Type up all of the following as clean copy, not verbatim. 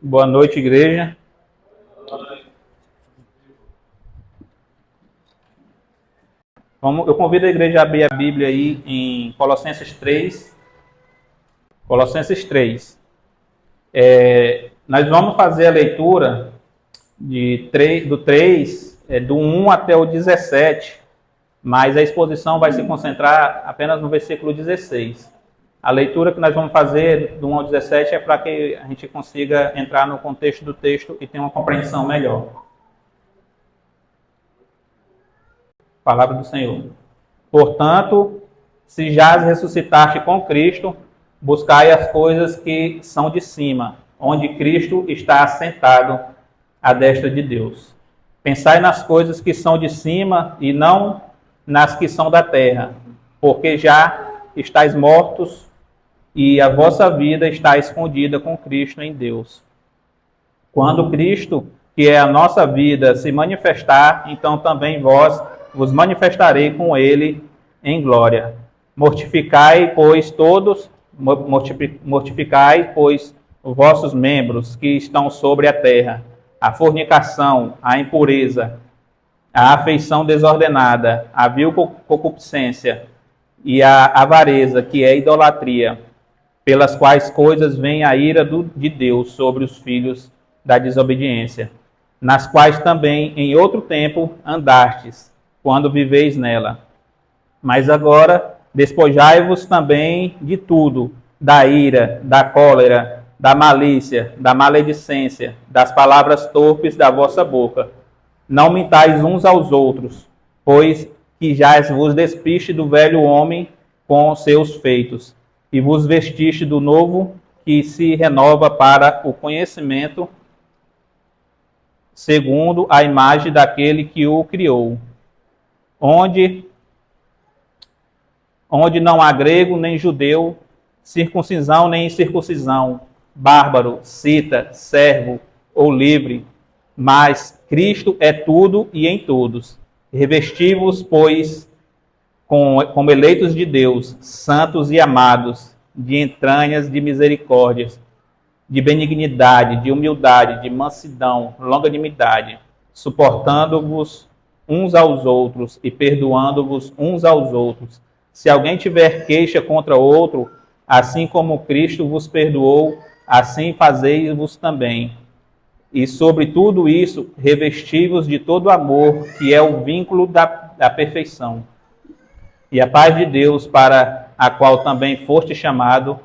Boa noite, igreja. Eu convido a igreja a abrir a Bíblia aí em Colossenses 3. Colossenses 3. Nós vamos fazer a leitura do 1 até o 17, mas a exposição vai se concentrar apenas no versículo 16. A leitura que nós vamos fazer do 1 ao 17 é para que a gente consiga entrar no contexto do texto e ter uma compreensão melhor. Palavra do Senhor. Portanto, se já ressuscitaste com Cristo, buscai as coisas que são de cima, onde Cristo está assentado à destra de Deus. Pensai nas coisas que são de cima e não nas que são da terra, porque já estáis mortos e a vossa vida está escondida com Cristo em Deus. Quando Cristo, que é a nossa vida, se manifestar, então também vós vos manifestarei com ele em glória. Mortificai, pois, os vossos membros que estão sobre a terra, a fornicação, a impureza, a afeição desordenada, a vil concupiscência e a avareza, que é idolatria, pelas quais coisas vem a ira de Deus sobre os filhos da desobediência, nas quais também em outro tempo andastes, quando viveis nela. Mas agora despojai-vos também de tudo, da ira, da cólera, da malícia, da maledicência, das palavras torpes da vossa boca. Não mintais uns aos outros, pois que já vos despiste do velho homem com os seus feitos, e vos vestiste do novo, que se renova para o conhecimento, segundo a imagem daquele que o criou, onde não há grego nem judeu, circuncisão nem incircuncisão, bárbaro, cita, servo ou livre, mas Cristo é tudo e em todos. Revesti-vos, pois, como eleitos de Deus, santos e amados, de entranhas de misericórdias, de benignidade, de humildade, de mansidão, longanimidade, suportando-vos uns aos outros e perdoando-vos uns aos outros. Se alguém tiver queixa contra outro, assim como Cristo vos perdoou, assim fazei-vos também. E sobre tudo isso, revesti-vos de todo amor, que é o vínculo da perfeição. E a paz de Deus, para a qual também foste chamado,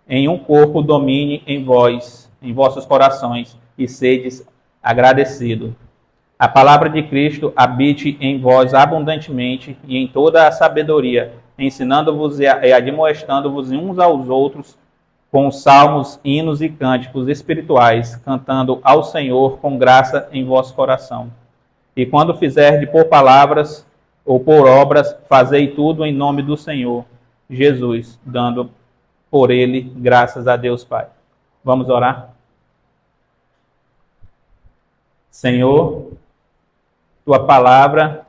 em um corpo domine em vós, em vossos corações, e sedes agradecidos. A palavra de Cristo habite em vós abundantemente e em toda a sabedoria, ensinando-vos e admoestando-vos uns aos outros com salmos, hinos e cânticos espirituais, cantando ao Senhor com graça em vosso coração. E quando fizerdes por palavras ou por obras, fazei tudo em nome do Senhor Jesus, dando por ele graças a Deus Pai. Vamos orar? Senhor, tua palavra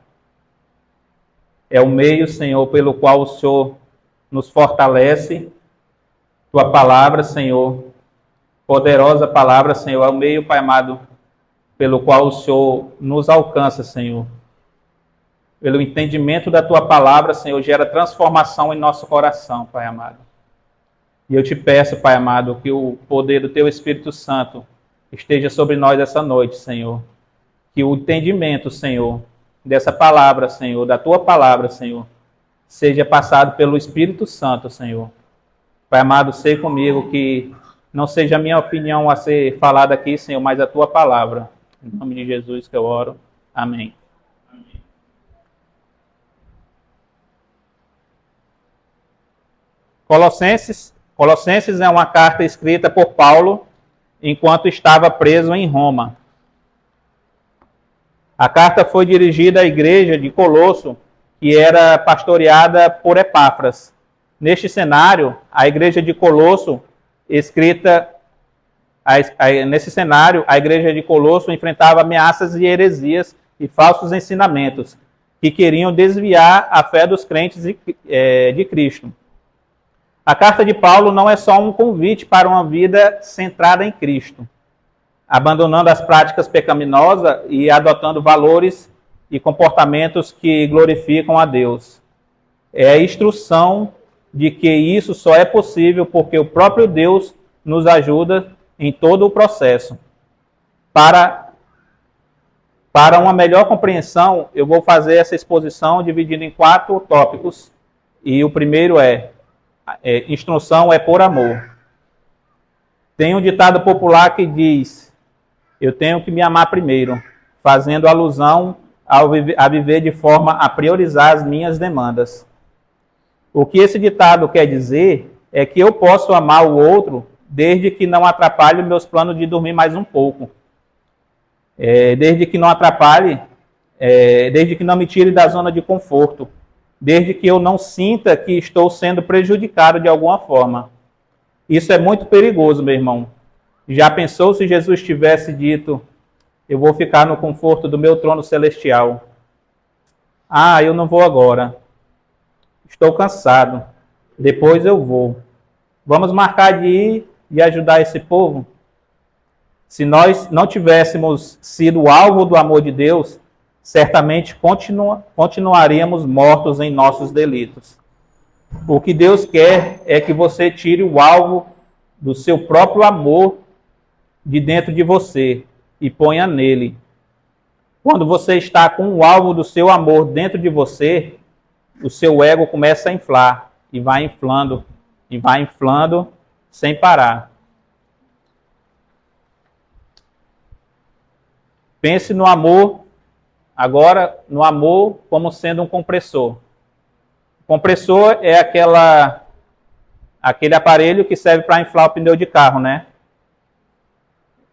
é o meio, Senhor, pelo qual o Senhor nos fortalece. Tua palavra, Senhor, poderosa palavra, Senhor, é o meio, Pai amado, pelo qual o Senhor nos alcança, Senhor. Pelo entendimento da tua palavra, Senhor, gera transformação em nosso coração, Pai amado. E eu te peço, Pai amado, que o poder do teu Espírito Santo esteja sobre nós essa noite, Senhor. Que o entendimento, Senhor, dessa palavra, Senhor, da tua palavra, Senhor, seja passado pelo Espírito Santo, Senhor. Pai amado, sei comigo que não seja a minha opinião a ser falada aqui, Senhor, mas a tua palavra. Em nome de Jesus que eu oro. Amém. Colossenses é uma carta escrita por Paulo enquanto estava preso em Roma. A carta foi dirigida à igreja de Colosso, que era pastoreada por Epáfras. Neste cenário, a igreja de Colosso, a igreja de Colosso enfrentava ameaças e heresias e falsos ensinamentos que queriam desviar a fé dos crentes de Cristo. A carta de Paulo não é só um convite para uma vida centrada em Cristo, abandonando as práticas pecaminosas e adotando valores e comportamentos que glorificam a Deus. É a instrução de que isso só é possível porque o próprio Deus nos ajuda em todo o processo. Para uma melhor compreensão, eu vou fazer essa exposição dividida em 4 tópicos. E o primeiro instrução é por amor. Tem um ditado popular que diz: eu tenho que me amar primeiro, fazendo alusão a viver de forma a priorizar as minhas demandas. O que esse ditado quer dizer é que eu posso amar o outro desde que não atrapalhe meus planos de dormir mais um pouco. Desde que não atrapalhe, desde que não me tire da zona de conforto, desde que eu não sinta que estou sendo prejudicado de alguma forma. Isso é muito perigoso, meu irmão. Já pensou se Jesus tivesse dito: eu vou ficar no conforto do meu trono celestial? Ah, eu não vou agora. Estou cansado. Depois eu vou. Vamos marcar de ir e ajudar esse povo? Se nós não tivéssemos sido alvo do amor de Deus, certamente continuaríamos mortos em nossos delitos. O que Deus quer é que você tire o alvo do seu próprio amor de dentro de você e ponha nele. Quando você está com o alvo do seu amor dentro de você, o seu ego começa a inflar e vai inflando sem parar. Pense no amor, agora no amor como sendo um compressor. O compressor é aquele aparelho que serve para inflar o pneu de carro, né?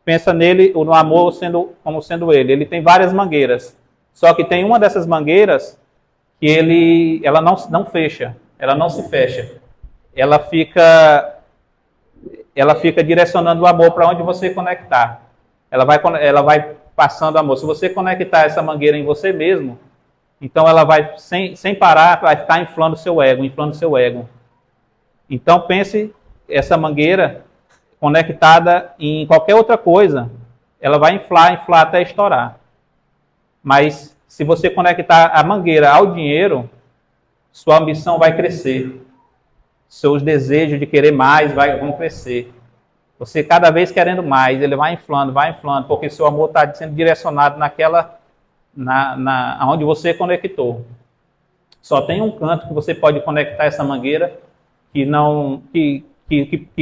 Pensa nele, no amor como sendo ele. Ele tem várias mangueiras. Só que tem uma dessas mangueiras que ela não fecha, ela não se fecha. Ela fica direcionando o amor para onde você conectar. Ela vai passando amor. Se você conectar essa mangueira em você mesmo, então ela vai, sem parar, vai ficar inflando seu ego. Então pense essa mangueira conectada em qualquer outra coisa, ela vai inflar até estourar. Mas se você conectar a mangueira ao dinheiro, sua ambição vai crescer. Seus desejos de querer mais vão crescer. Você cada vez querendo mais, ele vai inflando, porque seu amor está sendo direcionado onde você conectou. Só tem um canto que você pode conectar essa mangueira que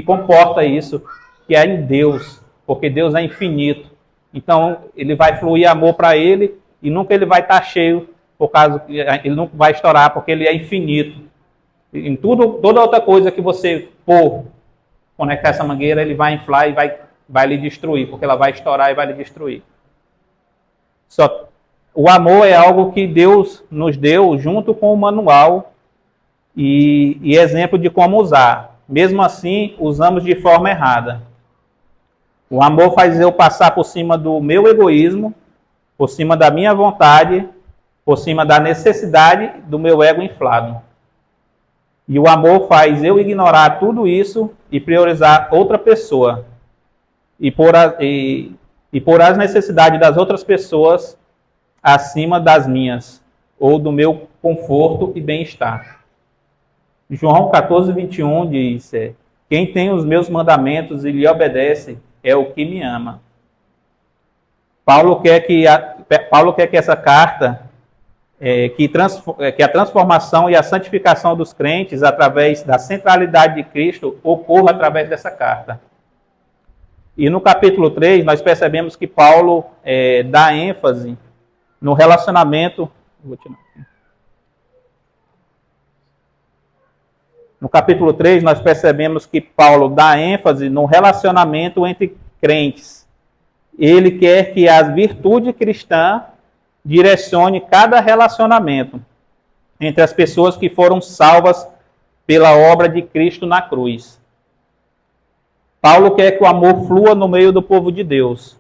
comporta isso, que é em Deus, porque Deus é infinito. Então, ele vai fluir amor para ele e nunca ele vai estar cheio, por causa que ele nunca vai estourar, porque ele é infinito. Em toda outra coisa que você conectar essa mangueira, ele vai inflar e vai lhe destruir, porque ela vai estourar e vai lhe destruir. O amor é algo que Deus nos deu junto com o manual e exemplo de como usar. Mesmo assim, usamos de forma errada. O amor faz eu passar por cima do meu egoísmo, por cima da minha vontade, por cima da necessidade do meu ego inflado. E o amor faz eu ignorar tudo isso e priorizar outra pessoa. E pôr as necessidades das outras pessoas acima das minhas, ou do meu conforto e bem-estar. João 14, 21 diz: quem tem os meus mandamentos e lhe obedece é o que me ama. Paulo quer que essa carta, que a transformação e a santificação dos crentes através da centralidade de Cristo ocorra através dessa carta. E no capítulo 3, nós percebemos que Paulo dá ênfase no relacionamento. No capítulo 3, nós percebemos que Paulo dá ênfase no relacionamento entre crentes. Ele quer que a virtude cristã direcione cada relacionamento entre as pessoas que foram salvas pela obra de Cristo na cruz. Paulo quer que o amor flua no meio do povo de Deus.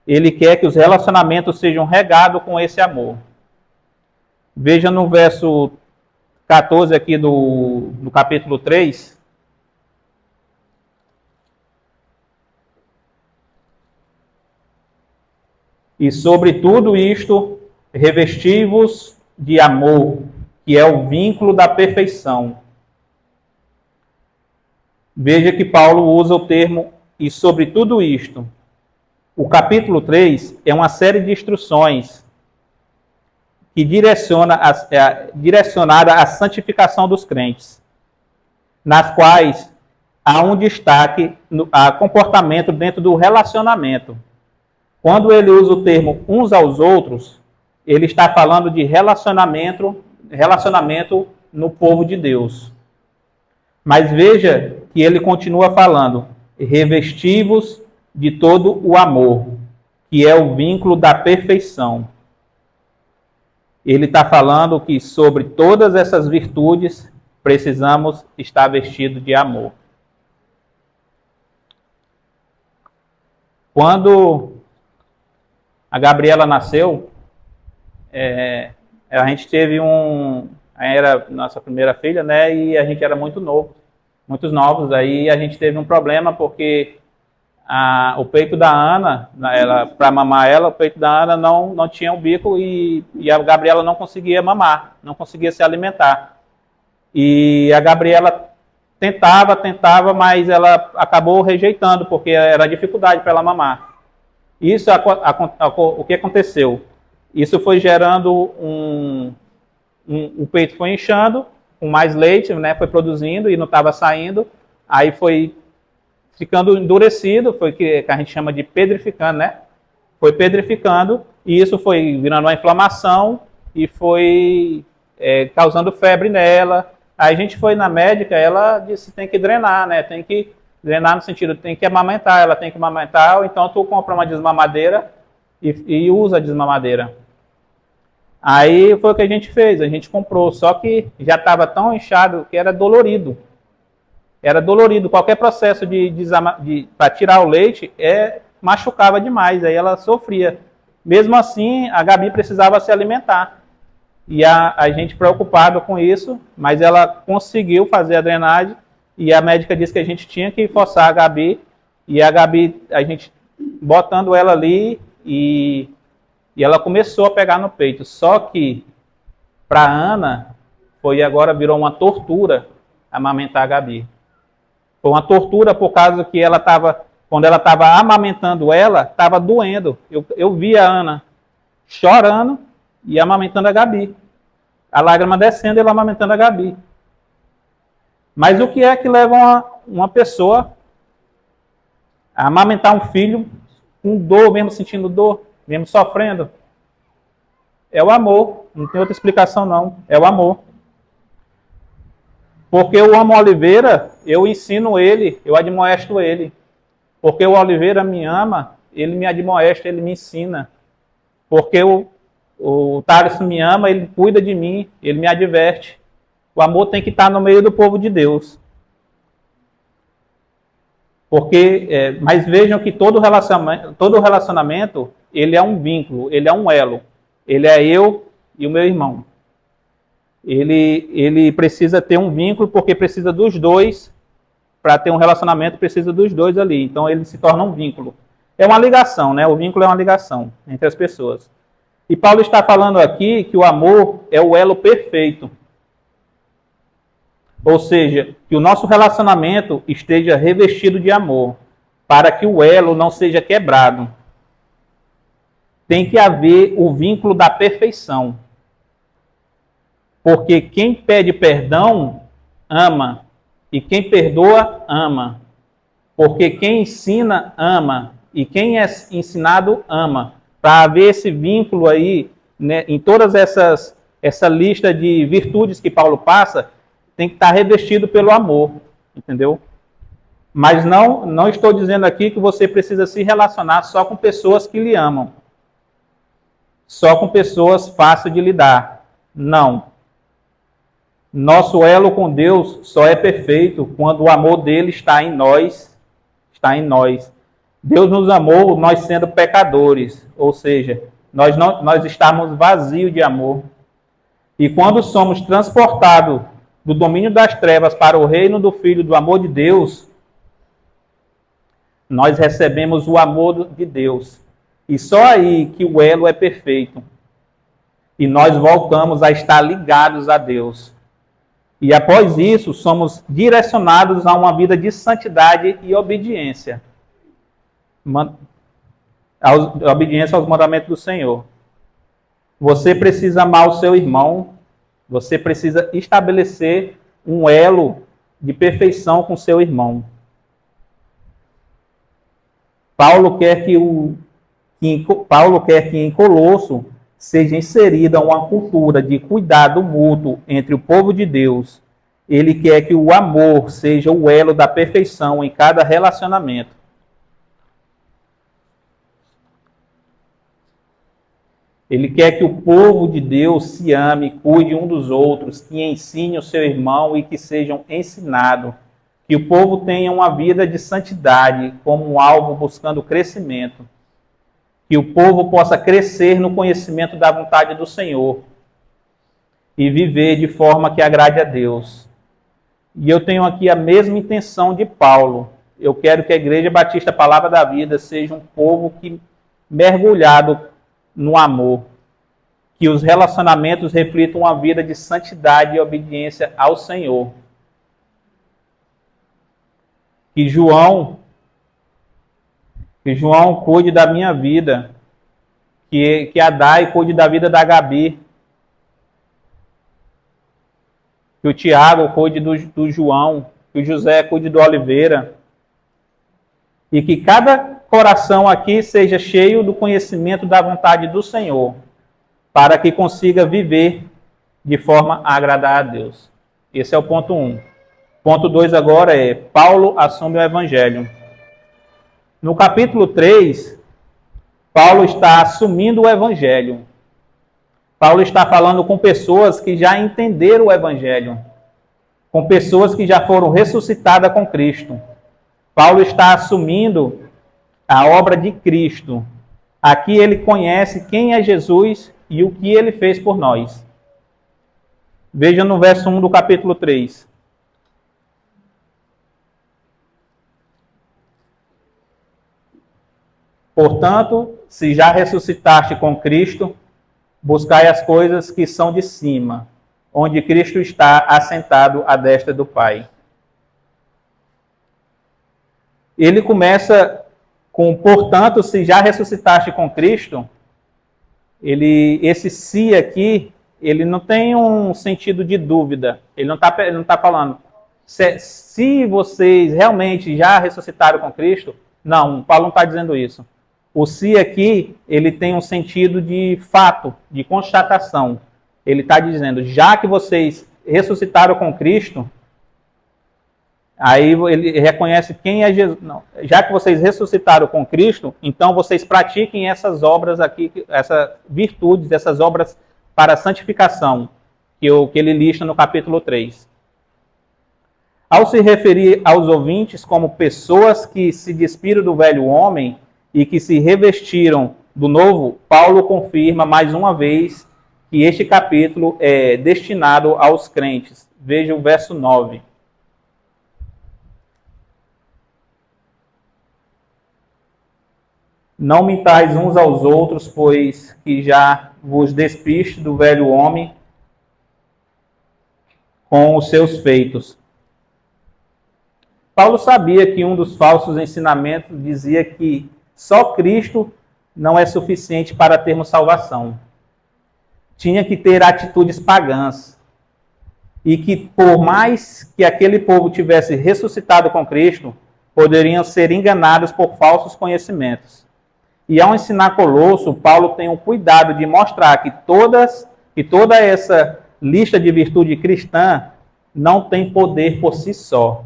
Ele quer que os relacionamentos sejam regados com esse amor. Veja no verso 14 aqui do capítulo 3. E sobre tudo isto, revesti-vos de amor, que é o vínculo da perfeição. Veja que Paulo usa o termo "e sobre tudo isto". O capítulo 3 é uma série de instruções que direcionada à santificação dos crentes, nas quais há um destaque a comportamento dentro do relacionamento. Quando ele usa o termo uns aos outros, ele está falando de relacionamento no povo de Deus. Mas veja que ele continua falando, revesti-vos de todo o amor, que é o vínculo da perfeição. Ele está falando que sobre todas essas virtudes precisamos estar vestidos de amor. Quando a Gabriela nasceu, a gente teve era nossa primeira filha, né? E a gente era muitos novos. Aí a gente teve um problema porque o peito da Ana, para mamar ela, o peito da Ana não tinha um bico e a Gabriela não conseguia mamar, não conseguia se alimentar. E a Gabriela tentava, mas ela acabou rejeitando, porque era dificuldade para ela mamar. Isso, o que aconteceu? Isso foi gerando o peito foi inchando, com mais leite, né, foi produzindo e não estava saindo, aí foi ficando endurecido, foi que a gente chama de pedrificando, né? Foi pedrificando e isso foi virando uma inflamação e foi causando febre nela. Aí a gente foi na médica, ela disse tem que drenar, né? Tem que drenar no sentido, tem que amamentar, ela tem que amamentar, ou então tu compra uma desmamadeira e usa a desmamadeira. Aí foi o que a gente fez, a gente comprou, só que já estava tão inchado que era dolorido. Era dolorido, qualquer processo para tirar o leite machucava demais, aí ela sofria. Mesmo assim, a Gabi precisava se alimentar. E a gente preocupado com isso, mas ela conseguiu fazer a drenagem e a médica disse que a gente tinha que forçar a Gabi. E a Gabi, a gente botando ela ali e ela começou a pegar no peito. Só que para a Ana, virou uma tortura amamentar a Gabi. Foi uma tortura por causa que quando ela estava amamentando ela, estava doendo. Eu vi a Ana chorando e amamentando a Gabi. A lágrima descendo e ela amamentando a Gabi. Mas o que é que leva uma pessoa a amamentar um filho com dor, mesmo sentindo dor, mesmo sofrendo? É o amor, não tem outra explicação não, é o amor. Porque eu amo o Oliveira, eu ensino ele, eu admoesto ele. Porque o Oliveira me ama, ele me admoesta, ele me ensina. Porque o Thales me ama, ele cuida de mim, ele me adverte. O amor tem que estar no meio do povo de Deus. Mas vejam que todo relacionamento, ele é um vínculo, ele é um elo. Ele é eu e o meu irmão. Ele precisa ter um vínculo porque precisa dos dois. Para ter um relacionamento, precisa dos dois ali. Então, ele se torna um vínculo. É uma ligação, né? O vínculo é uma ligação entre as pessoas. E Paulo está falando aqui que o amor é o elo perfeito. Ou seja, que o nosso relacionamento esteja revestido de amor, para que o elo não seja quebrado. Tem que haver o vínculo da perfeição. Porque quem pede perdão, ama. E quem perdoa, ama. Porque quem ensina, ama. E quem é ensinado, ama. Para haver esse vínculo aí, né, em todas essa lista de virtudes que Paulo passa, tem que estar revestido pelo amor. Entendeu? Mas não estou dizendo aqui que você precisa se relacionar só com pessoas que lhe amam. Só com pessoas fáceis de lidar. Não. Nosso elo com Deus só é perfeito quando o amor dele está em nós. Está em nós. Deus nos amou, nós sendo pecadores. Ou seja, nós estamos vazios de amor. E quando somos transportados do domínio das trevas para o reino do Filho do amor de Deus, nós recebemos o amor de Deus. E só aí que o elo é perfeito. E nós voltamos a estar ligados a Deus. E após isso, somos direcionados a uma vida de santidade e obediência. Obediência aos mandamentos do Senhor. Você precisa amar o seu irmão. Você precisa estabelecer um elo de perfeição com seu irmão. Paulo quer que em Colosso seja inserida uma cultura de cuidado mútuo entre o povo de Deus. Ele quer que o amor seja o elo da perfeição em cada relacionamento. Ele quer que o povo de Deus se ame, cuide um dos outros, que ensine o seu irmão e que sejam ensinados. Que o povo tenha uma vida de santidade como um alvo buscando crescimento. Que o povo possa crescer no conhecimento da vontade do Senhor e viver de forma que agrade a Deus. E eu tenho aqui a mesma intenção de Paulo. Eu quero que a Igreja Batista Palavra da Vida seja um povo que mergulhado no amor, que os relacionamentos reflitam uma vida de santidade e obediência ao Senhor. Que João cuide da minha vida, que a Dai cuide da vida da Gabi, que o Tiago cuide do João, que o José cuide do Oliveira, e que cada coração aqui seja cheio do conhecimento da vontade do Senhor, para que consiga viver de forma a agradar a Deus. Esse é o ponto 1. Ponto 2 agora é, Paulo assume o Evangelho. No capítulo 3, Paulo está assumindo o Evangelho. Paulo está falando com pessoas que já entenderam o Evangelho, com pessoas que já foram ressuscitadas com Cristo. Paulo está assumindo a obra de Cristo. Aqui ele conhece quem é Jesus e o que ele fez por nós. Veja no verso 1 do capítulo 3. Portanto, se já ressuscitaste com Cristo, buscai as coisas que são de cima, onde Cristo está assentado à destra do Pai. Ele começa com, portanto, se já ressuscitaste com Cristo, esse se aqui, ele não tem um sentido de dúvida. Ele não está falando, se vocês realmente já ressuscitaram com Cristo, não, Paulo não está dizendo isso. O se aqui, ele tem um sentido de fato, de constatação. Ele está dizendo, já que vocês ressuscitaram com Cristo, aí ele reconhece quem é Jesus. Não, já que vocês ressuscitaram com Cristo, então vocês pratiquem essas obras aqui, essas virtudes, essas obras para a santificação, que ele lista no capítulo 3. Ao se referir aos ouvintes como pessoas que se despiram do velho homem e que se revestiram do novo, Paulo confirma mais uma vez que este capítulo é destinado aos crentes. Veja o verso 9. Não mintais uns aos outros, pois que já vos despiste do velho homem com os seus feitos. Paulo sabia que um dos falsos ensinamentos dizia que só Cristo não é suficiente para termos salvação. Tinha que ter atitudes pagãs. E que por mais que aquele povo tivesse ressuscitado com Cristo, poderiam ser enganados por falsos conhecimentos. E ao ensinar Colosso, Paulo tem o cuidado de mostrar que toda essa lista de virtude cristã não tem poder por si só.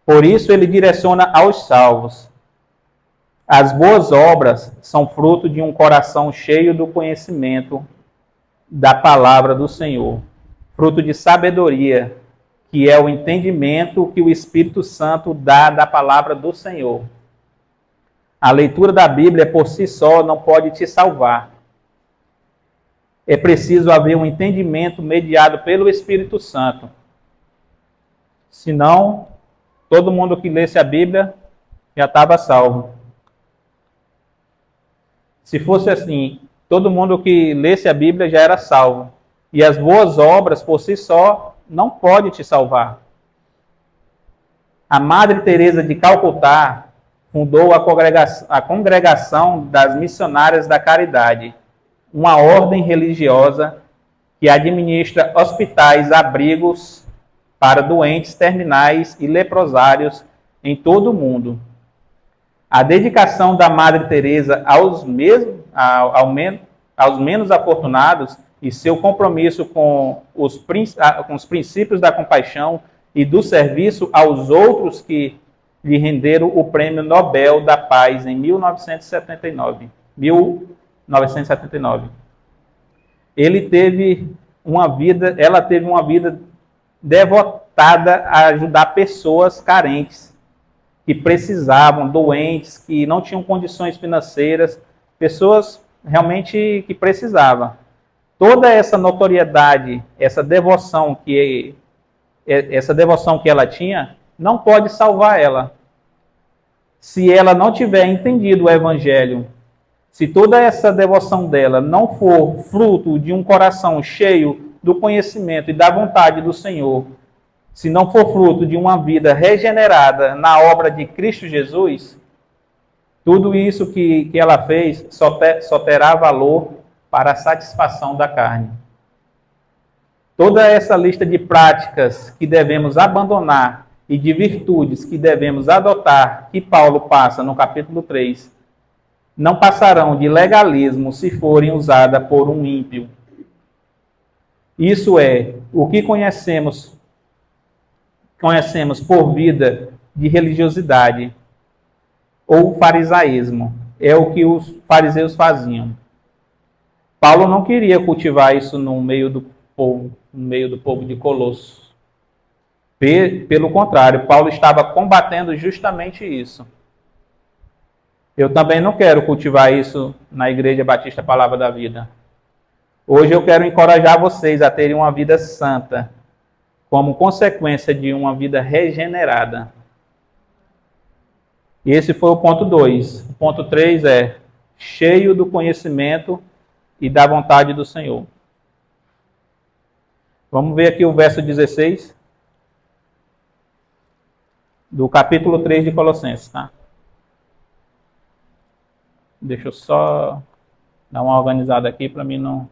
Por isso ele direciona aos salvos. As boas obras são fruto de um coração cheio do conhecimento da palavra do Senhor. Fruto de sabedoria, que é o entendimento que o Espírito Santo dá da palavra do Senhor. A leitura da Bíblia por si só não pode te salvar. É preciso haver um entendimento mediado pelo Espírito Santo. Senão, todo mundo que lesse a Bíblia já estava salvo. Se fosse assim, todo mundo que lesse a Bíblia já era salvo. E as boas obras, por si só, não podem te salvar. A Madre Teresa de Calcutá fundou a Congregação das Missionárias da Caridade, uma ordem religiosa que administra hospitais, abrigos para doentes terminais e leprosários em todo o mundo. A dedicação da Madre Teresa aos menos afortunados e seu compromisso com os princípios da compaixão e do serviço aos outros que lhe renderam o Prêmio Nobel da Paz em 1979. Ela teve uma vida devotada a ajudar pessoas carentes, que precisavam, doentes, que não tinham condições financeiras, pessoas realmente que precisavam. Toda essa notoriedade, essa devoção que ela tinha, não pode salvar ela. Se ela não tiver entendido o Evangelho, se toda essa devoção dela não for fruto de um coração cheio do conhecimento e da vontade do Senhor, se não for fruto de uma vida regenerada na obra de Cristo Jesus, tudo isso que ela fez só terá valor para a satisfação da carne. Toda essa lista de práticas que devemos abandonar e de virtudes que devemos adotar, que Paulo passa no capítulo 3, não passarão de legalismo se forem usadas por um ímpio. Isso é, o que conhecemos por vida de religiosidade ou farisaísmo. É o que os fariseus faziam. Paulo não queria cultivar isso no meio do povo de Colosso. Pelo contrário, Paulo estava combatendo justamente isso. Eu também não quero cultivar isso na Igreja Batista Palavra da Vida. Hoje eu quero encorajar vocês a terem uma vida santa, como consequência de uma vida regenerada. E esse foi o ponto 2. O ponto 3 é cheio do conhecimento e da vontade do Senhor. Vamos ver aqui o verso 16 do capítulo 3 de Colossenses, tá? Deixa eu só dar uma organizada aqui para mim não...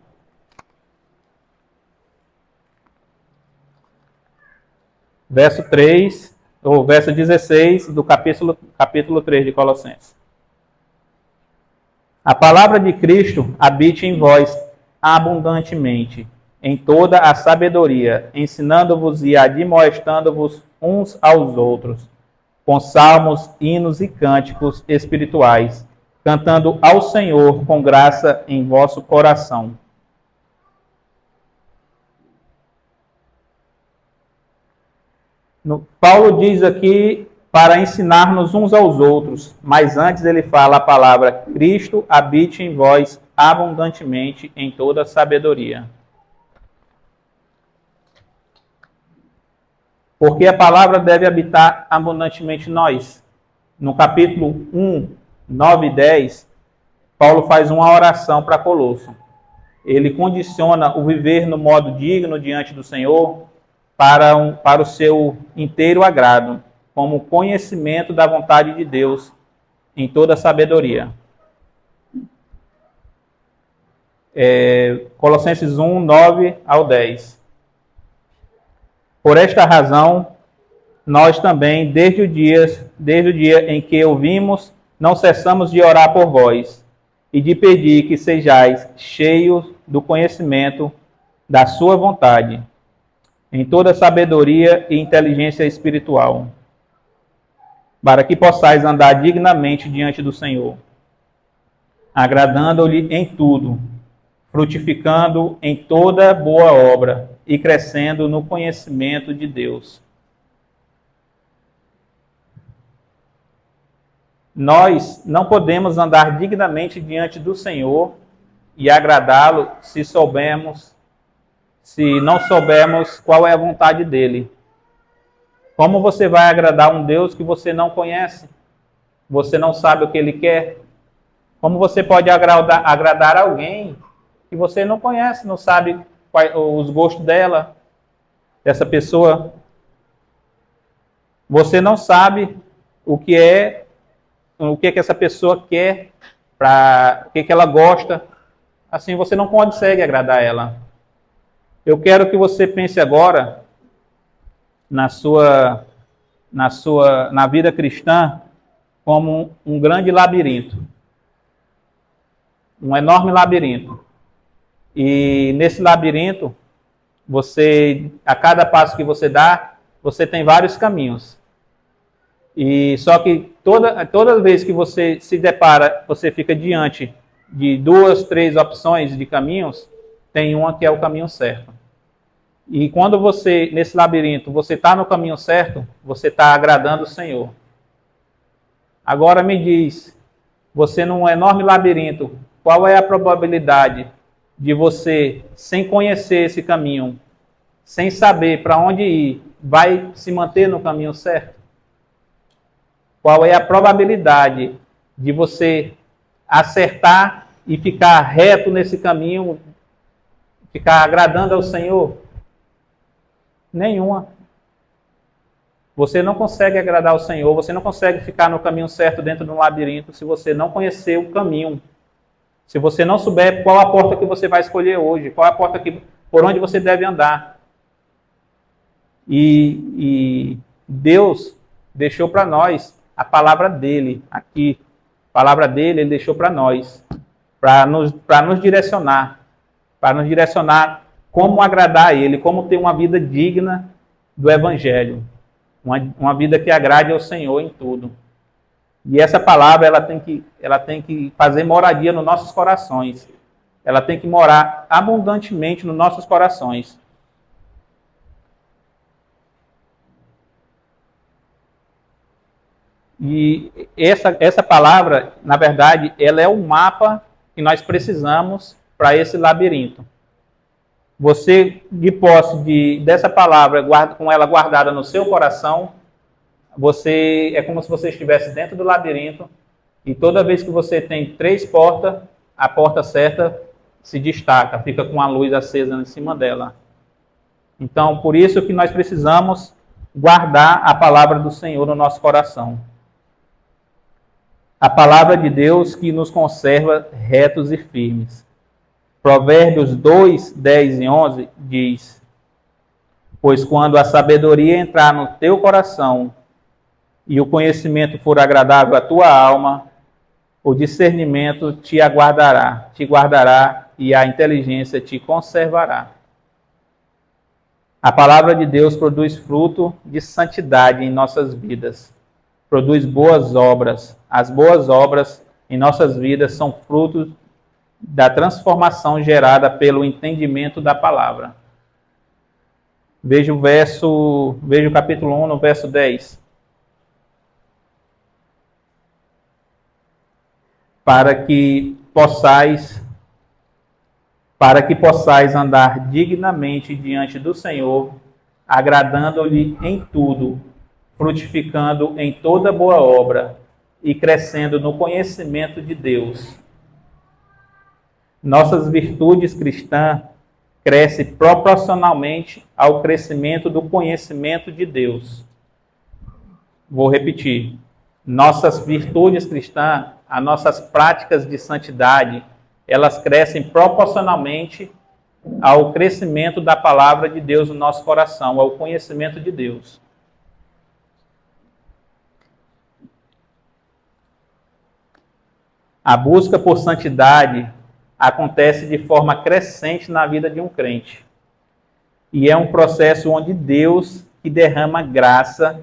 Verso 3, ou verso 16 do capítulo 3 de Colossenses. A palavra de Cristo habite em vós abundantemente, em toda a sabedoria, ensinando-vos e admoestando-vos uns aos outros, com salmos, hinos e cânticos espirituais, cantando ao Senhor com graça em vosso coração. Paulo diz aqui para ensinar-nos uns aos outros, mas antes ele fala a palavra Cristo habite em vós abundantemente em toda sabedoria. Porque a palavra deve habitar abundantemente em nós. No capítulo 1, 9 e 10, Paulo faz uma oração para Colosso. Ele condiciona o viver no modo digno diante do Senhor para o seu inteiro agrado, como conhecimento da vontade de Deus em toda sabedoria. Colossenses 1, 9 ao 10. Por esta razão, nós também, desde o dia em que ouvimos, não cessamos de orar por vós e de pedir que sejais cheios do conhecimento da sua vontade, em toda sabedoria e inteligência espiritual, para que possais andar dignamente diante do Senhor, agradando-lhe em tudo, frutificando em toda boa obra e crescendo no conhecimento de Deus. Nós não podemos andar dignamente diante do Senhor e agradá-lo se não soubermos qual é a vontade dele. Como você vai agradar um Deus que você não conhece? Você não sabe o que ele quer? Como você pode agradar alguém que você não conhece, não sabe os gostos dela, dessa pessoa? Você não sabe o que que essa pessoa quer, o que ela gosta. Assim, você não consegue agradar ela. Eu quero que você pense agora na vida cristã como um grande labirinto. Um enorme labirinto. E nesse labirinto, a cada passo que você dá, você tem vários caminhos. E só que toda vez que você se depara, você fica diante de 2, 3 opções de caminhos, tem uma que é o caminho certo. E quando nesse labirinto, você está no caminho certo, você está agradando o Senhor. Agora me diz, você num enorme labirinto, qual é a probabilidade de você, sem conhecer esse caminho, sem saber para onde ir, vai se manter no caminho certo? Qual é a probabilidade de você acertar e ficar reto nesse caminho, ficar agradando ao Senhor? Nenhuma. Você não consegue agradar ao Senhor, você não consegue ficar no caminho certo dentro de um labirinto se você não conhecer o caminho. Se você não souber qual a porta que você vai escolher hoje, qual a porta por onde você deve andar. E Deus deixou para nós a palavra dele aqui. A palavra dele ele deixou para nós, para nos direcionar como agradar a ele, como ter uma vida digna do Evangelho. Uma vida que agrade ao Senhor em tudo. E essa palavra ela tem que fazer moradia nos nossos corações. Ela tem que morar abundantemente nos nossos corações. E essa palavra, na verdade, ela é o mapa que nós precisamos para esse labirinto. Você, de posse dessa palavra, com ela guardada no seu coração, é como se você estivesse dentro do labirinto e toda vez que você tem 3 portas, a porta certa se destaca, fica com a luz acesa em cima dela. Então, por isso que nós precisamos guardar a palavra do Senhor no nosso coração. A palavra de Deus que nos conserva retos e firmes. Provérbios 2, 10 e 11 diz: pois quando a sabedoria entrar no teu coração e o conhecimento for agradável à tua alma, o discernimento te guardará e a inteligência te conservará. A palavra de Deus produz fruto de santidade em nossas vidas. Produz boas obras. As boas obras em nossas vidas são frutos da transformação gerada pelo entendimento da palavra. Veja o capítulo 1, no verso 10. Para que possais andar dignamente diante do Senhor, agradando-lhe em tudo, frutificando em toda boa obra e crescendo no conhecimento de Deus. Nossas virtudes cristãs crescem proporcionalmente ao crescimento do conhecimento de Deus. Vou repetir. Nossas virtudes cristãs, as nossas práticas de santidade, elas crescem proporcionalmente ao crescimento da palavra de Deus no nosso coração, ao conhecimento de Deus. A busca por santidade acontece de forma crescente na vida de um crente. E é um processo onde Deus que derrama graça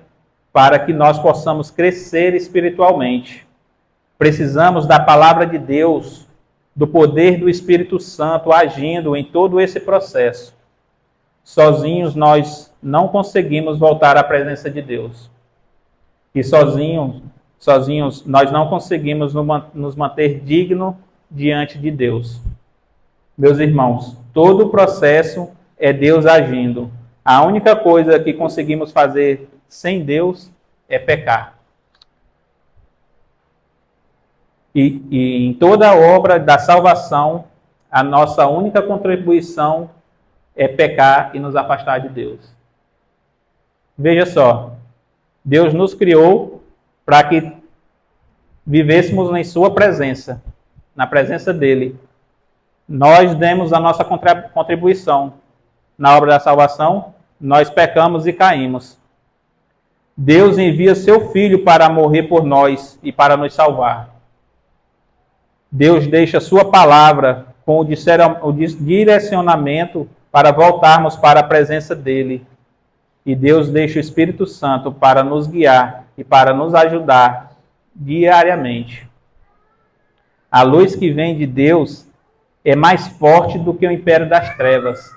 para que nós possamos crescer espiritualmente. Precisamos da palavra de Deus, do poder do Espírito Santo agindo em todo esse processo. Sozinhos nós não conseguimos voltar à presença de Deus. E sozinhos nós não conseguimos nos manter dignos diante de Deus. Meus irmãos, todo o processo é Deus agindo. A única coisa que conseguimos fazer sem Deus é pecar. E em toda a obra da salvação, a nossa única contribuição é pecar e nos afastar de Deus. Veja só, Deus nos criou para que vivêssemos em sua presença, na presença dele. Nós demos a nossa contribuição na obra da salvação, nós pecamos e caímos. Deus envia seu Filho para morrer por nós e para nos salvar. Deus deixa sua palavra com o direcionamento para voltarmos para a presença dele. E Deus deixa o Espírito Santo para nos guiar e para nos ajudar diariamente. A luz que vem de Deus é mais forte do que o império das trevas.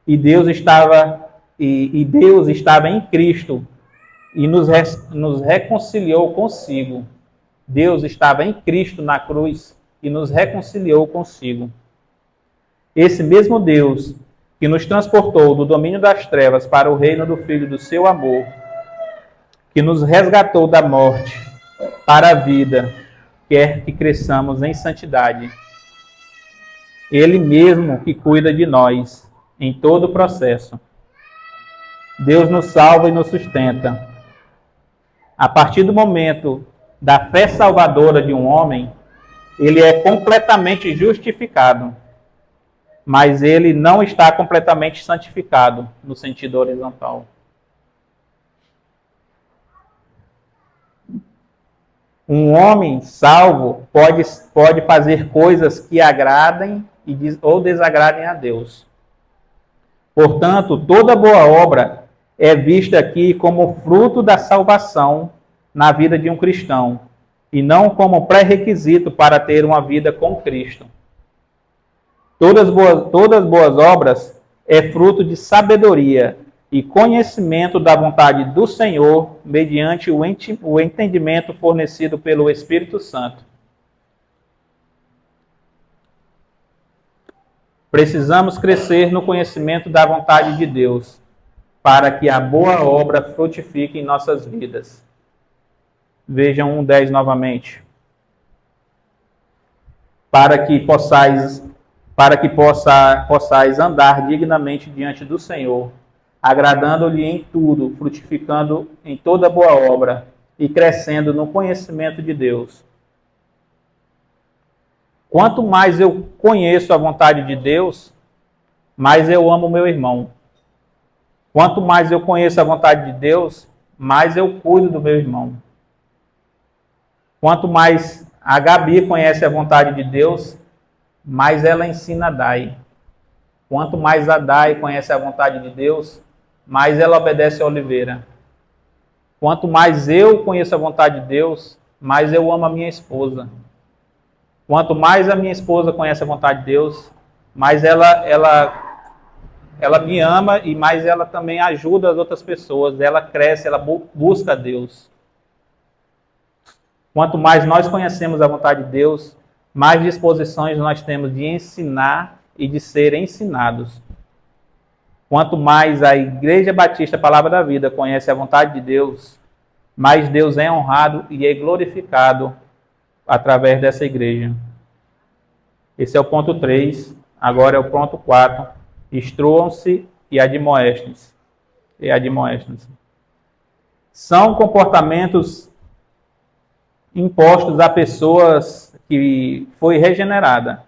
E Deus estava em Cristo e nos reconciliou consigo. Deus estava em Cristo na cruz e nos reconciliou consigo. Esse mesmo Deus que nos transportou do domínio das trevas para o reino do Filho do seu amor, que nos resgatou da morte para a vida, quer que cresçamos em santidade. Ele mesmo que cuida de nós em todo o processo. Deus nos salva e nos sustenta. A partir do momento da fé salvadora de um homem, ele é completamente justificado, mas ele não está completamente santificado no sentido horizontal. Um homem salvo pode fazer coisas que agradem ou desagradem a Deus. Portanto, toda boa obra é vista aqui como fruto da salvação na vida de um cristão, e não como pré-requisito para ter uma vida com Cristo. Todas boas obras é fruto de sabedoria e conhecimento da vontade do Senhor, mediante o entendimento fornecido pelo Espírito Santo. Precisamos crescer no conhecimento da vontade de Deus, para que a boa obra frutifique em nossas vidas. Vejam 1:10 novamente. Para que possais andar dignamente diante do Senhor, agradando-lhe em tudo, frutificando em toda boa obra e crescendo no conhecimento de Deus. Quanto mais eu conheço a vontade de Deus, mais eu amo meu irmão. Quanto mais eu conheço a vontade de Deus, mais eu cuido do meu irmão. Quanto mais a Gabi conhece a vontade de Deus, mais ela ensina a Dai. Quanto mais a Dai conhece a vontade de Deus, mais ela obedece a Oliveira. Quanto mais eu conheço a vontade de Deus, mais eu amo a minha esposa. Quanto mais a minha esposa conhece a vontade de Deus, mais ela me ama e mais ela também ajuda as outras pessoas. Ela cresce, ela busca a Deus. Quanto mais nós conhecemos a vontade de Deus, mais disposições nós temos de ensinar e de ser ensinados. Quanto mais a Igreja Batista Palavra da Vida conhece a vontade de Deus, mais Deus é honrado e é glorificado através dessa igreja. Esse é o ponto 3. Agora é o ponto 4. Instruam-se e admoestem-se. São comportamentos impostos a pessoas que foi regenerada.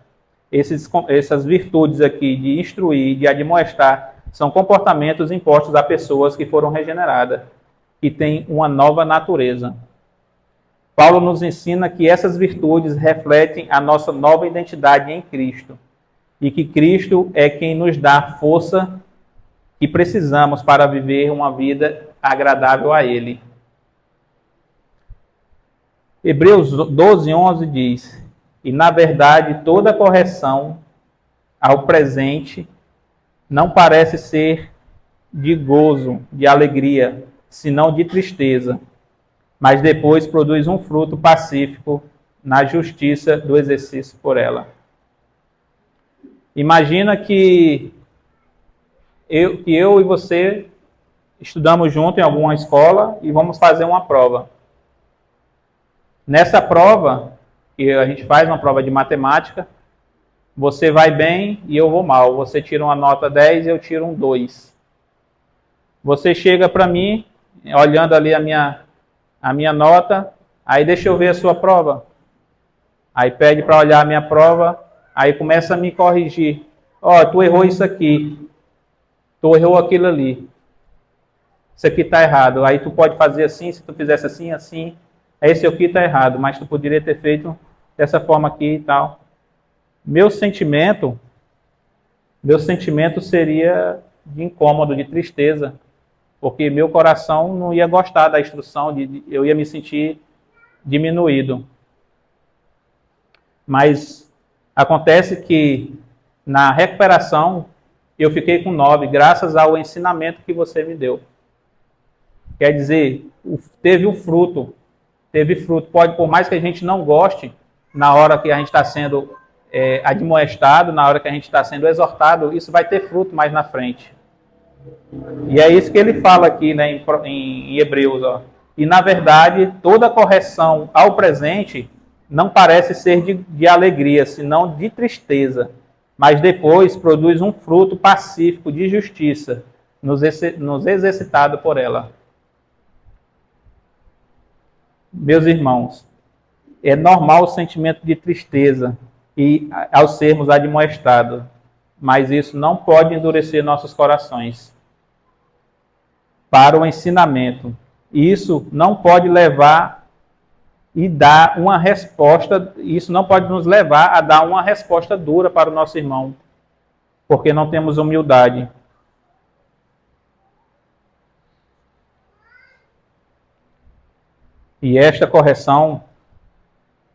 Essas virtudes aqui de instruir, de admoestar, são comportamentos impostos a pessoas que foram regeneradas, que têm uma nova natureza. Paulo nos ensina que essas virtudes refletem a nossa nova identidade em Cristo e que Cristo é quem nos dá a força que precisamos para viver uma vida agradável a Ele. Hebreus 12:11 diz: e na verdade toda correção ao presente não parece ser de gozo, de alegria, senão de tristeza, mas depois produz um fruto pacífico na justiça do exercício por ela. Imagina que eu e você estudamos junto em alguma escola e vamos fazer uma prova. Nessa prova, que a gente faz uma prova de matemática, você vai bem e eu vou mal. Você tira uma nota 10 e eu tiro um 2. Você chega para mim, olhando ali a minha nota, aí deixa eu ver a sua prova. Aí pede para olhar a minha prova, aí começa a me corrigir. Ó, tu errou isso aqui, tu errou aquilo ali. Isso aqui está errado. Aí tu pode fazer assim, se tu fizesse assim, assim. Esse aqui está errado, mas tu poderia ter feito dessa forma aqui e tal. Meu sentimento seria de incômodo, de tristeza, porque meu coração não ia gostar da instrução, eu ia me sentir diminuído. Mas acontece que na recuperação eu fiquei com 9, graças ao ensinamento que você me deu. Quer dizer, teve fruto. Pode, por mais que a gente não goste, na hora que a gente está sendo admoestado, na hora que a gente está sendo exortado, isso vai ter fruto mais na frente. E é isso que ele fala aqui, né, em Hebreus. Ó. E, na verdade, toda correção ao presente não parece ser de alegria, senão de tristeza, mas depois produz um fruto pacífico de justiça, nos exercitado por ela. Meus irmãos, é normal o sentimento de tristeza e ao sermos admoestados, mas isso não pode endurecer nossos corações para o ensinamento. Isso não pode levar e dar uma resposta, isso não pode nos levar a dar uma resposta dura para o nosso irmão, porque não temos humildade. E esta correção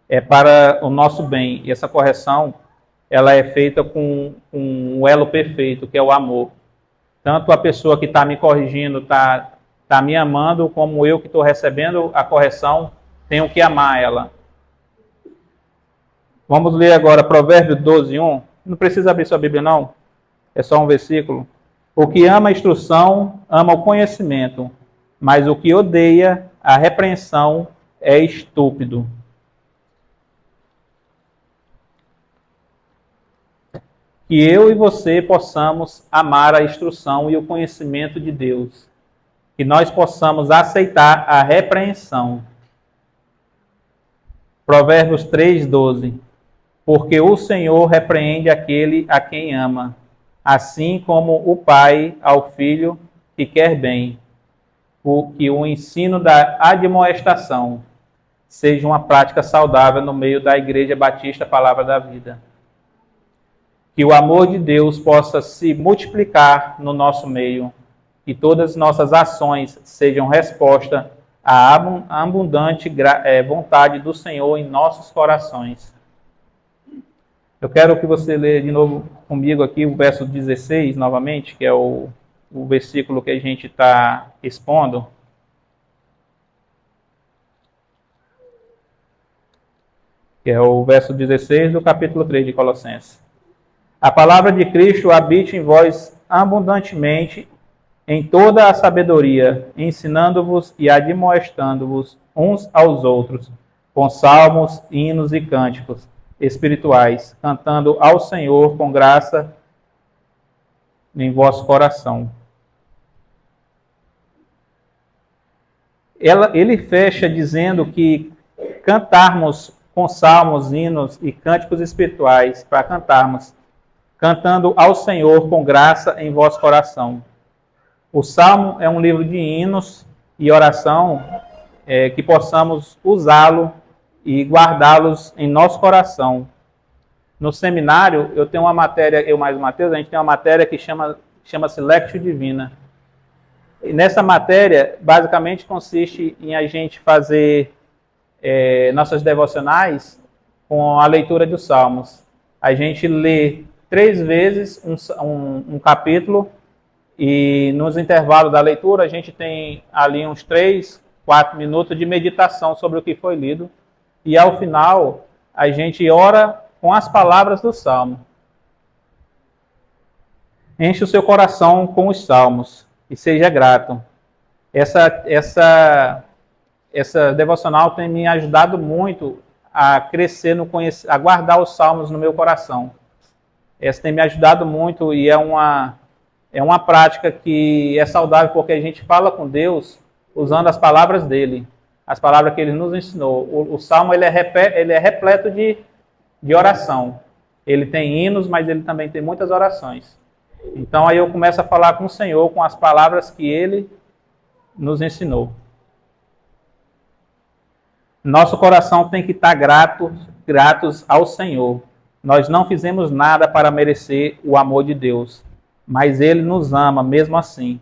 é para o nosso bem. E essa correção, ela é feita com um elo perfeito, que é o amor. Tanto a pessoa que está me corrigindo está me amando, como eu que estou recebendo a correção, tenho que amar ela. Vamos ler agora Provérbios 12, 1. Não precisa abrir sua Bíblia, não. É só um versículo. O que ama a instrução, ama o conhecimento, mas o que odeia a repreensão é estúpido. Que eu e você possamos amar a instrução e o conhecimento de Deus. Que nós possamos aceitar a repreensão. Provérbios 3:12. Porque o Senhor repreende aquele a quem ama, assim como o pai ao filho que quer bem. Que o ensino da admoestação seja uma prática saudável no meio da Igreja Batista Palavra da Vida. Que o amor de Deus possa se multiplicar no nosso meio, que todas as nossas ações sejam resposta à abundante vontade do Senhor em nossos corações. Eu quero que você leia de novo comigo aqui o verso 16, novamente, que é o versículo que a gente está expondo. Que é o verso 16 do capítulo 3 de Colossenses. A palavra de Cristo habite em vós abundantemente em toda a sabedoria, ensinando-vos e admoestando-vos uns aos outros, com salmos, hinos e cânticos espirituais, cantando ao Senhor com graça em vosso coração. Ele fecha dizendo que cantarmos com salmos, hinos e cânticos espirituais, para cantarmos, cantando ao Senhor com graça em vosso coração. O Salmo é um livro de hinos e oração que possamos usá-lo e guardá-los em nosso coração. No seminário, eu tenho uma matéria, eu mais o Mateus, a gente tem uma matéria que chama-se Lectio Divina. E nessa matéria, basicamente, consiste em a gente fazer nossas devocionais com a leitura dos Salmos. A gente lê 3 vezes um capítulo e nos intervalos da leitura a gente tem ali uns 3, 4 minutos de meditação sobre o que foi lido e ao final a gente ora com as palavras do Salmo. Enche o seu coração com os Salmos e seja grato. Essa devocional tem me ajudado muito a crescer no conhecimento, a guardar os salmos no meu coração. Essa tem me ajudado muito e é uma prática que é saudável porque a gente fala com Deus usando as palavras dele, as palavras que ele nos ensinou. O salmo ele é repleto de oração. Ele tem hinos, mas ele também tem muitas orações. Então aí eu começo a falar com o Senhor com as palavras que ele nos ensinou. Nosso coração tem que estar gratos ao Senhor. Nós não fizemos nada para merecer o amor de Deus, mas Ele nos ama mesmo assim.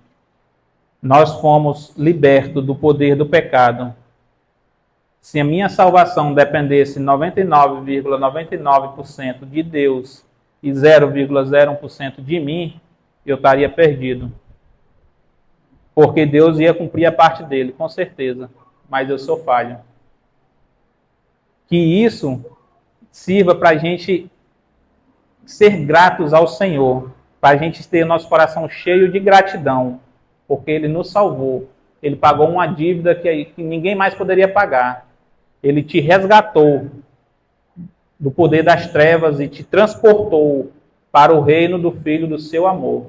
Nós fomos libertos do poder do pecado. Se a minha salvação dependesse 99,99% de Deus e 0,01% de mim, eu estaria perdido. Porque Deus ia cumprir a parte dele, com certeza, mas eu sou falho. Que isso sirva para a gente ser gratos ao Senhor, para a gente ter nosso coração cheio de gratidão, porque Ele nos salvou. Ele pagou uma dívida que ninguém mais poderia pagar. Ele te resgatou do poder das trevas e te transportou para o reino do Filho do seu amor.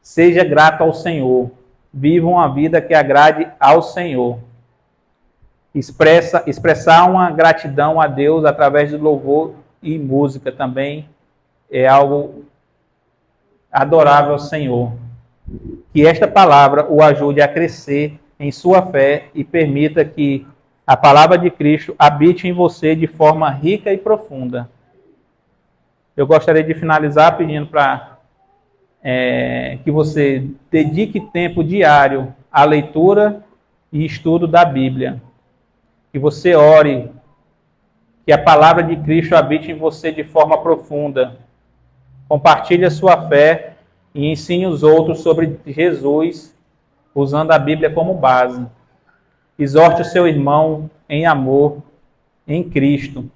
Seja grato ao Senhor. Viva uma vida que agrade ao Senhor. Expressar uma gratidão a Deus através de louvor e música também é algo adorável ao Senhor. Que esta palavra o ajude a crescer em sua fé e permita que a palavra de Cristo habite em você de forma rica e profunda. Eu gostaria de finalizar pedindo para que você dedique tempo diário à leitura e estudo da Bíblia. Que você ore, que a palavra de Cristo habite em você de forma profunda. Compartilhe a sua fé e ensine os outros sobre Jesus, usando a Bíblia como base. Exorte o seu irmão em amor, em Cristo,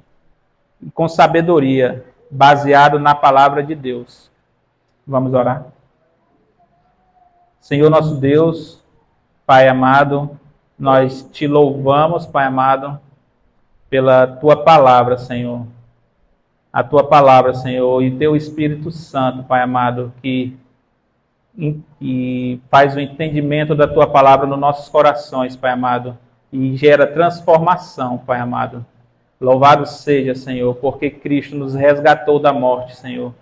com sabedoria, baseado na palavra de Deus. Vamos orar? Senhor nosso Deus, Pai amado, nós te louvamos, Pai amado, pela Tua palavra, Senhor. A Tua palavra, Senhor, e Teu Espírito Santo, Pai amado, que faz o entendimento da Tua palavra nos nossos corações, Pai amado, e gera transformação, Pai amado. Louvado seja, Senhor, porque Cristo nos resgatou da morte, Senhor.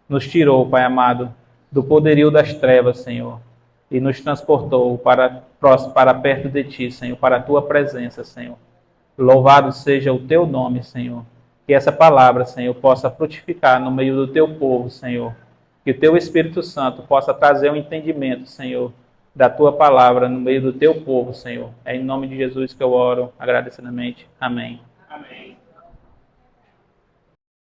Nos tirou, Pai amado, do poderio das trevas, Senhor, e nos transportou para perto de Ti, Senhor, para a Tua presença, Senhor. Louvado seja o Teu nome, Senhor. Que essa palavra, Senhor, possa frutificar no meio do Teu povo, Senhor. Que o Teu Espírito Santo possa trazer um entendimento, Senhor, da Tua palavra no meio do Teu povo, Senhor. É em nome de Jesus que eu oro, agradecidamente. Amém. Amém.